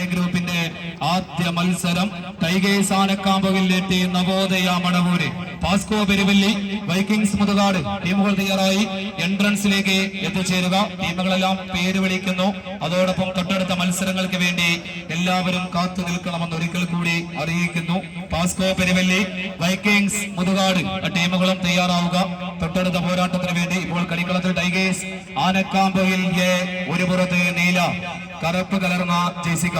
A ഗ്രൂപ്പിന്റെ ആദ്യ മത്സരം ടൈഗേഴ്സ് ആനക്കാമ്പുകളിലെത്തി നവോദയ മടവൂര്, പാസ്കോ പെരുവല്ലി, വൈക്കിങ്സ് മുതുകാട് ടീമുകൾ തയ്യാറായി എൻട്രൻസിലേക്ക് എത്തിച്ചേരുക. ടീമുകളെല്ലാം പേര് വിളിക്കുന്നു. അതോടൊപ്പം തൊട്ടടുത്ത മത്സരങ്ങൾക്ക് വേണ്ടി എല്ലാവരും കാത്തു നിൽക്കണമെന്ന് ഒരിക്കൽ കൂടി അറിയിക്കുന്നു. പാസ്കോ പെരുവല്ലി, വൈക്കിങ്സ് മുതുകാട് ടീമുകളും തയ്യാറാവുക തൊട്ടടുത്ത പോരാട്ടത്തിന് വേണ്ടി. ഇപ്പോൾ കളിക്കളത്തിൽ ടൈഗേഴ്സ് ആനക്കാമ്പുകിൽ ഒരു പുറത്ത് നീല കറുപ്പ് കലർന്ന ജേസിക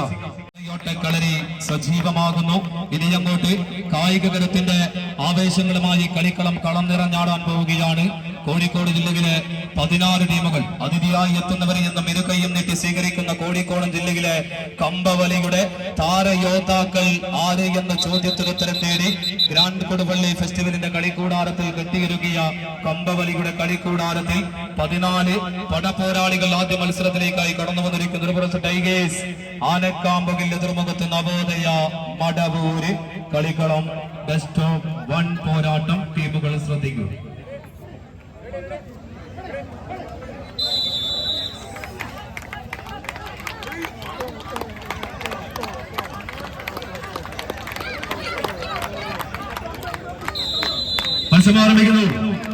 കളരി സജീവമാകുന്നു. ഇനി അങ്ങോട്ട് കായിക കരുത്തിന്റെ ആവേശങ്ങളുമായി കളിക്കളം കളം നിറഞ്ഞാടാൻ പോവുകയാണ്. കോഴിക്കോട് ജില്ലയിലെ 16 ടീമുകൾ അതിഥിയായി എത്തുന്നവരെ എന്നും ഇരുകൈയും നീട്ടി സ്വീകരിക്കുന്ന കോഴിക്കോട് ജില്ലയിലെ കമ്പവലിയുടെ താരയോദ്ധാക്കൾ ആര് എന്ന ചോദ്യത്തിന് ഉത്തരം നേടി ഗ്രാൻഡ് കൊടുവള്ളി ഫെസ്റ്റിവലിന്റെ കളിക്കൂടാരത്തിൽ കെട്ടിയിരുകിയ കമ്പവലിയുടെ കളിക്കൂടാരത്തിൽ 14 പടപോരാളികൾ ആദ്യ മത്സരത്തിലേക്കായി കടന്നു വന്നിരിക്കുന്ന ഒരു പുറത്ത് ടൈഗേഴ്സ് ആനക്കാമ്പുകിൽ എതിർമുഖത്ത് നവോദയ മടവൂര്. കളിക്കളം ബെസ്റ്റ് ഓഫ് 1 പോരാട്ടം. ടീമുകൾ ശ്രദ്ധിക്കൂ. മത്സരമാരംഭിക്കുന്നു.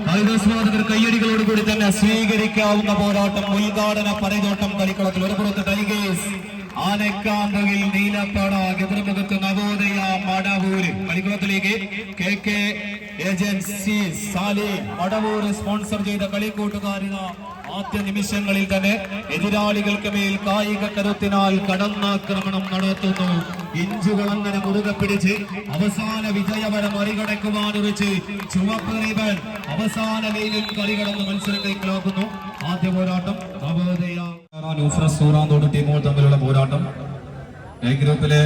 കായികാസ്വാദകർ കയ്യടികളോടുകൂടി തന്നെ സ്വീകരിക്കാവുന്ന പോരാട്ടം. ഉദ്ഘാടന പരയോട്ടം കളിക്കളത്തിൽ ഒരു പുറത്ത് ടൈഗേഴ്സ് ആനക്കാമ്പുകിൽ നീലപ്പട എതിർമുഖത്ത് നവോദയ മടവൂര്. കളിക്കളത്തിലേക്ക് KK agency Sali Madavoor sponsor ചെയ്ത കളിക്കൂട്ടുകാരിന് ആദ്യ നിമിഷങ്ങളിൽ തന്നെ എതിരാളികൾക്ക് മേൽ കായിക കരുത്തിനാൽ കടന്നാക്രമണം നടത്തുന്നു. ഇഞ്ചുകൾ അങ്ങനെ മുറുകെ പിടിച്ച് അവസാന വിജയവരം മറികടക്കുവാനുറിച്ച് ചുവപ്പ് റിബൺ അവസാന ലൈനിൽ കളികടന്ന് മത്സരം കൈക്കലാക്കുന്നു. ആദ്യ പോരാട്ടം നവോദയ സൂറാന്തോട് ടീമുകൾ തമ്മിലുള്ള പോരാട്ടം. എ ഗ്രൂപ്പിലെ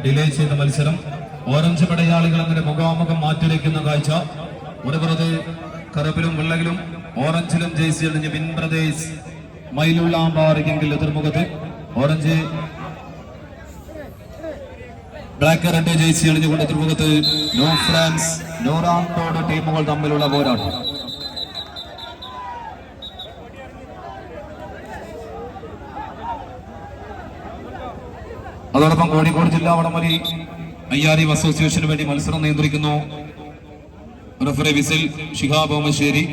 ഡിലേ ചെയ്ത മത്സരം. ഓറഞ്ച് പടയാളികൾ അങ്ങനെ മുഖാമുഖം മാറ്റിവെക്കുന്ന കാഴ്ച. ഒരു പുറത്ത് കറുപ്പിലും വെള്ളയിലും ഓറഞ്ചിലും ജേഴ്സി അണിഞ്ഞ് വിൻ ബ്രദേഴ്സ് മയിലുള്ളാമ്പാറെങ്കിൽ എതിർമുഖത്ത് ഓറഞ്ച് ബ്ലാക്ക് റെഡ് ജേഴ്സി അണിഞ്ഞുകൊണ്ട് എതിർമുഖത്ത് നോ ഫ്രാൻസ് നോറാന്തോട് ടീമുകൾ തമ്മിലുള്ള പോരാട്ടം. അതോടൊപ്പം കോഴിക്കോട് ജില്ലാ വടംവലി അയ്യാരിയം അസോസിയേഷന് വേണ്ടി മത്സരം നിയന്ത്രിക്കുന്നു റഫറി വിസിൽ ഷിഹാബ് ഓമശ്ശേരി.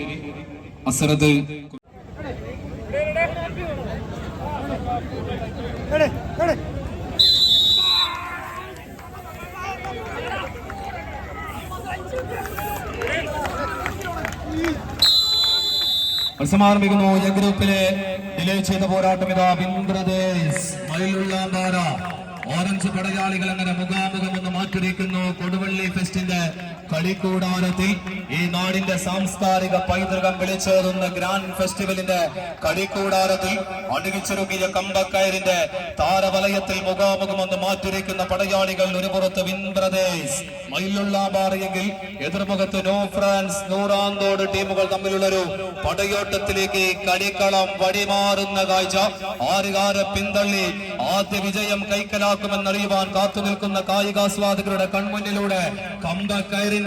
അസറത്ത് മത്സരമാരംഭിക്കുന്നു. എ ഗ്രൂപ്പിലെ ഡിലേ ചെയ്ത പോരാട്ടം ഇതാ വിൻ ബ്രദേഴ്സ് മയിലുള്ളാമ്പാറ ഓറഞ്ച് പടയാളികൾ അങ്ങനെ മുഖാമുഖം ഒന്ന് മാറ്റിവെക്കുന്നു. കൊടുവള്ളി ഫെസ്റ്റിന്റെ കളിക്കൂടാരത്തിൽ ഈ നാടിന്റെ സാംസ്കാരിക പൈതൃകം വിളിച്ചേറുന്ന ഗ്രാൻഡ് ഫെസ്റ്റിവലിന്റെ കളിക്കൂടാരത്തിൽ അണിയിച്ചൊരുക്കിയ കമ്പക്കയറിന്റെ താരവലയത്തിൽ മുഖാമുഖം ഒന്ന് മാറ്റിവെക്കുന്ന പടയാളികൾ. ഒരു പുറത്ത് വിൻ ബ്രദേഴ്സ് മയിലുള്ളാമ്പാറയെങ്കിൽ എതിർമുഖത്ത് നോ ഫ്രാൻസ് നൂറാന്തോട് ടീമുകൾ തമ്മിലുള്ളൊരു പടയോട്ടത്തിലേക്ക് കളിക്കളം വഴിമാറുന്ന കാഴ്ച. ആറുകാരെ പിന്തള്ളി ആദ്യ വിജയം കൈക്കലാക്കുമെന്നറിയുവാൻ കാത്തുനിൽക്കുന്ന കായികാസ്വാദകരുടെ കൺമുന്നിലൂടെ കമ്പക്കയറിന്റെ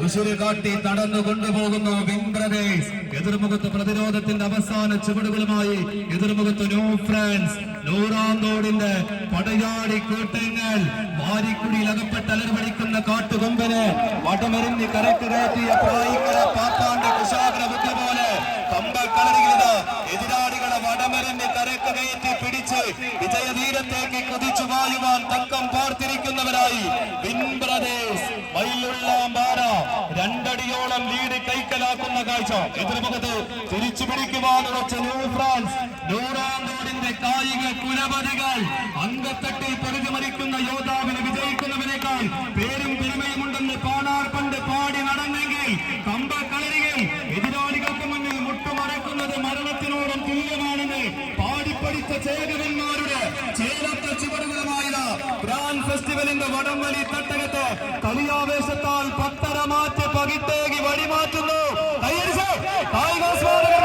ഉശിര് കാട്ടി തടന്നു കൊണ്ടുപോകുന്നു വിൻ ബ്രദേഴ്സ്. എതിർമുഖത്ത് പ്രതിരോധത്തിന്റെ അവസാന ചുവടുകളുമായി എതിർമുഖത്ത് നോ ഫ്രാൻസ് നൂറാന്തോടിന്റെ പടയാളി കൂട്ടങ്ങൾ. വാരിക്കുടിയിൽ അകപ്പെട്ട് അലർവടിക്കുന്ന കാട്ടുകൊമ്പന് വടമെറിഞ്ഞ് കരക്ക് കയറ്റിയ പ്രായിക്കര പാപ്പാന്റെ കുശാഗ്ര ബുദ്ധി പോലെ കമ്പക്കളരികളിത് എതിരാളികളെ വടമെറിഞ്ഞ് കരക്ക് കയറ്റി പിടിച്ച് വിജയതീരത്തേക്ക് കുതിച്ചു വായുവാൻ തക്കം പാർത്തിരിക്കുന്നവരായി വിൻ ബ്രദേഴ്സ് മയിലുള്ളാമ്പാറ 2 അടിയോളം ലീഡ് കൈക്കലാക്കുന്ന കാഴ്ച. എതിർമുഖത്ത് തിരിച്ചു പിടിക്കുവാനുറച്ച ന്യൂ ഫ്രാൻസ് നൂറാന്തോടിന്റെ കായിക കുലപതികൾ. അങ്കത്തട്ടിൽ പൊരുതിമറിക്കുന്ന യോദ്ധാവിന് വിജയിക്കുന്നവനേക്കാൾ പേരും പെരുമയുമുണ്ടെന്ന് പാണാർ പണ്ട് പാടി നടന്നെങ്കിൽ കമ്പക്കളരികൾ എതിരാളികൾക്ക് മുന്നിൽ മുട്ടുമടക്കുന്നത് മരണത്തിനോടും തുല്യമാണെന്ന് പാടിപ്പടിച്ച ചേകവന്മാരുടെ ചേലത്ത ചുവടുകളുമായത് ഗ്രാൻഡ് ഫെസ്റ്റിവലിന്റെ വടംവലി തട്ടകത്ത് കളിയാവേശത്താൽ പത്തര മാറ്റി പകിട്ടേകി വഴിമാറ്റുന്നു. കായികാസ്വാദകർ